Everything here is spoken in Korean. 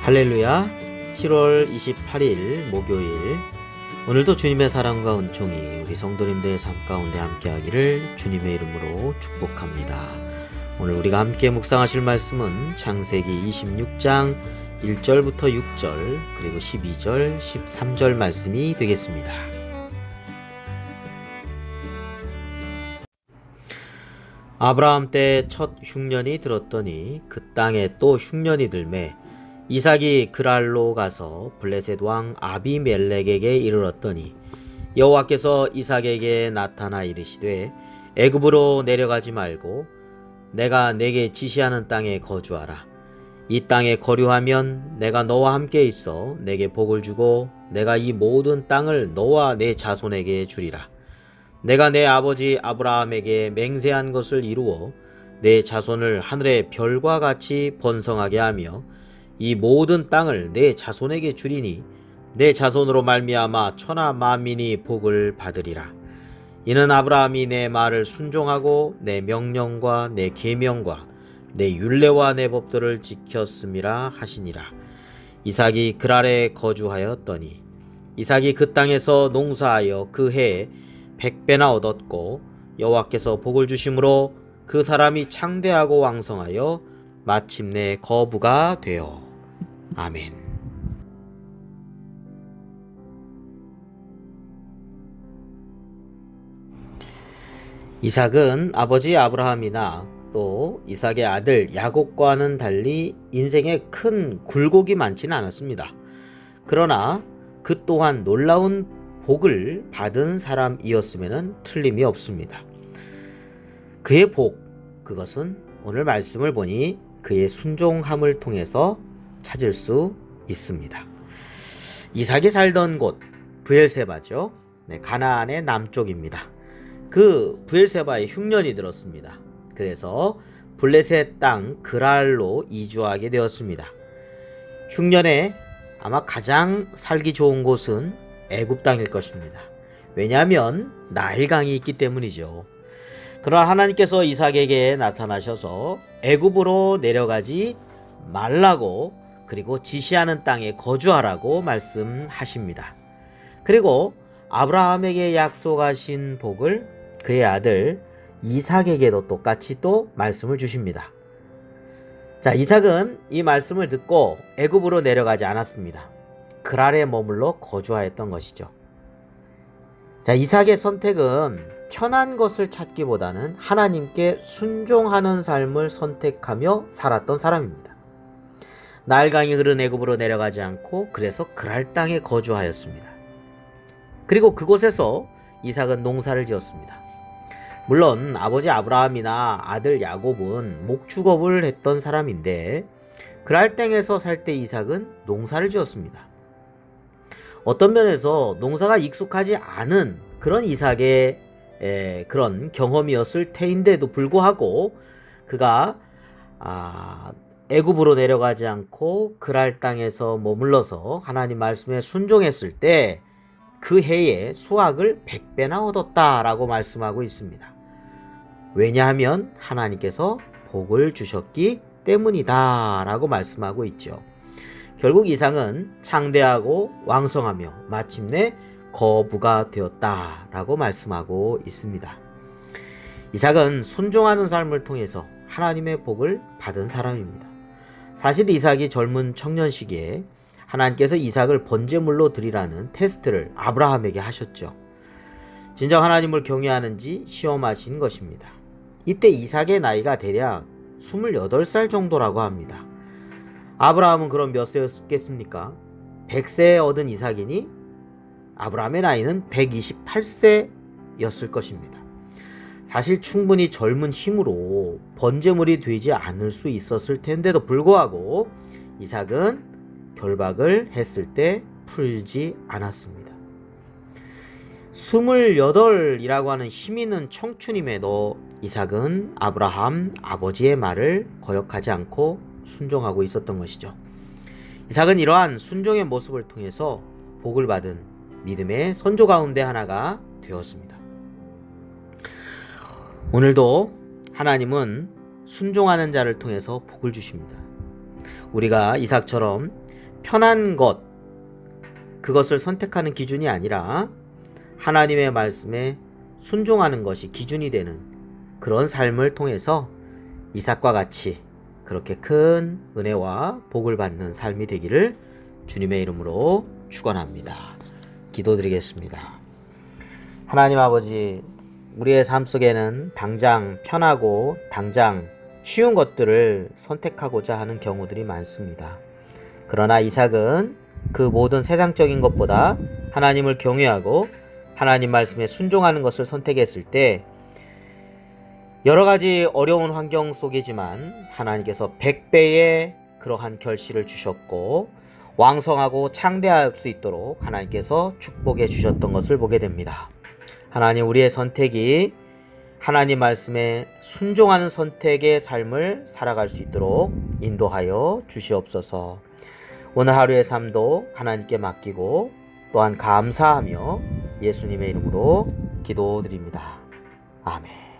할렐루야. 7월 28일 목요일, 오늘도 주님의 사랑과 은총이 우리 성도님들의 삶 가운데 함께하기를 주님의 이름으로 축복합니다. 오늘 우리가 함께 묵상하실 말씀은 창세기 26장 1절부터 6절 그리고 12절 13절 말씀이 되겠습니다. 아브라함 때 첫 흉년이 들었더니 그 땅에 또 흉년이 들매 이삭이 그랄로 가서 블레셋 왕 아비멜렉에게 이르렀더니 여호와께서 이삭에게 나타나 이르시되 애굽으로 내려가지 말고 내가 내게 지시하는 땅에 거주하라. 이 땅에 거류하면 내가 너와 함께 있어 내게 복을 주고 내가 이 모든 땅을 너와 내 자손에게 주리라. 내가 내 아버지 아브라함에게 맹세한 것을 이루어 내 자손을 하늘의 별과 같이 번성하게 하며 이 모든 땅을 내 자손에게 주리니 내 자손으로 말미암아 천하 만민이 복을 받으리라. 이는 아브라함이 내 말을 순종하고 내 명령과 내 계명과 내 율례와 내 법도를 지켰음이라 하시니라. 이삭이 그랄에 거주하였더니 이삭이 그 땅에서 농사하여 그 해에 100배나 얻었고 여호와께서 복을 주심으로 그 사람이 창대하고 왕성하여 마침내 거부가 되어. 아멘. 이삭은 아버지 아브라함이나 또 이삭의 아들 야곱과는 달리 인생에 큰 굴곡이 많지는 않았습니다. 그러나 그 또한 놀라운 복을 받은 사람이었음에는 틀림이 없습니다. 그의 복, 그것은 오늘 말씀을 보니 그의 순종함을 통해서 찾을 수 있습니다. 이삭이 살던 곳 브엘세바죠. 가나안의 남쪽입니다. 그 브엘세바에 흉년이 들었습니다. 그래서 블레셋 땅 그랄로 이주하게 되었습니다. 흉년에 아마 가장 살기 좋은 곳은 애굽 땅일 것입니다. 왜냐하면 나일강이 있기 때문이죠. 그러나 하나님께서 이삭에게 나타나셔서 애굽으로 내려가지 말라고 그리고 지시하는 땅에 거주하라고 말씀하십니다. 그리고 아브라함에게 약속하신 복을 그의 아들 이삭에게도 똑같이 또 말씀을 주십니다. 자, 이삭은 이 말씀을 듣고 애굽으로 내려가지 않았습니다. 그랄에 머물러 거주하였던 것이죠. 자, 이삭의 선택은 편한 것을 찾기보다는 하나님께 순종하는 삶을 선택하며 살았던 사람입니다. 나일강이 흐른 애굽으로 내려가지 않고 그래서 그랄 땅에 거주하였습니다. 그리고 그곳에서 이삭은 농사를 지었습니다. 물론 아버지 아브라함이나 아들 야곱은 목축업을 했던 사람인데 그랄 땅에서 살 때 이삭은 농사를 지었습니다. 어떤 면에서 농사가 익숙하지 않은 그런 이삭의 그런 경험이었을 테인데도 불구하고 그가 애굽으로 내려가지 않고 그랄 땅에서 머물러서 하나님 말씀에 순종했을 때 그 해에 수확을 100배나 얻었다라고 말씀하고 있습니다. 왜냐하면 하나님께서 복을 주셨기 때문이다 라고 말씀하고 있죠. 결국 이삭은 창대하고 왕성하며 마침내 거부가 되었다라고 말씀하고 있습니다. 이삭은 순종하는 삶을 통해서 하나님의 복을 받은 사람입니다. 사실 이삭이 젊은 청년 시기에 하나님께서 이삭을 번제물로 드리라는 테스트를 아브라함에게 하셨죠. 진정 하나님을 경외하는지 시험하신 것입니다. 이때 이삭의 나이가 대략 28살 정도라고 합니다. 아브라함은 그럼 몇 세였겠습니까? 100세에 얻은 이삭이니 아브라함의 나이는 128세였을 것입니다. 사실 충분히 젊은 힘으로 번제물이 되지 않을 수 있었을 텐데도 불구하고 이삭은 결박을 했을 때 풀지 않았습니다. 28이라고 하는 힘있는 청춘임에도 이삭은 아브라함 아버지의 말을 거역하지 않고 순종하고 있었던 것이죠. 이삭은 이러한 순종의 모습을 통해서 복을 받은 믿음의 선조 가운데 하나가 되었습니다. 오늘도 하나님은 순종하는 자를 통해서 복을 주십니다. 우리가 이삭처럼 편한 것, 그것을 선택하는 기준이 아니라 하나님의 말씀에 순종하는 것이 기준이 되는 그런 삶을 통해서 이삭과 같이 그렇게 큰 은혜와 복을 받는 삶이 되기를 주님의 이름으로 축원합니다. 기도드리겠습니다. 하나님 아버지, 우리의 삶 속에는 당장 편하고 당장 쉬운 것들을 선택하고자 하는 경우들이 많습니다. 그러나 이삭은 그 모든 세상적인 것보다 하나님을 경외하고 하나님 말씀에 순종하는 것을 선택했을 때 여러 가지 어려운 환경 속이지만 하나님께서 100배의 그러한 결실을 주셨고 왕성하고 창대할 수 있도록 하나님께서 축복해 주셨던 것을 보게 됩니다. 하나님, 우리의 선택이 하나님 말씀에 순종하는 선택의 삶을 살아갈 수 있도록 인도하여 주시옵소서. 오늘 하루의 삶도 하나님께 맡기고 또한 감사하며 예수님의 이름으로 기도드립니다. 아멘.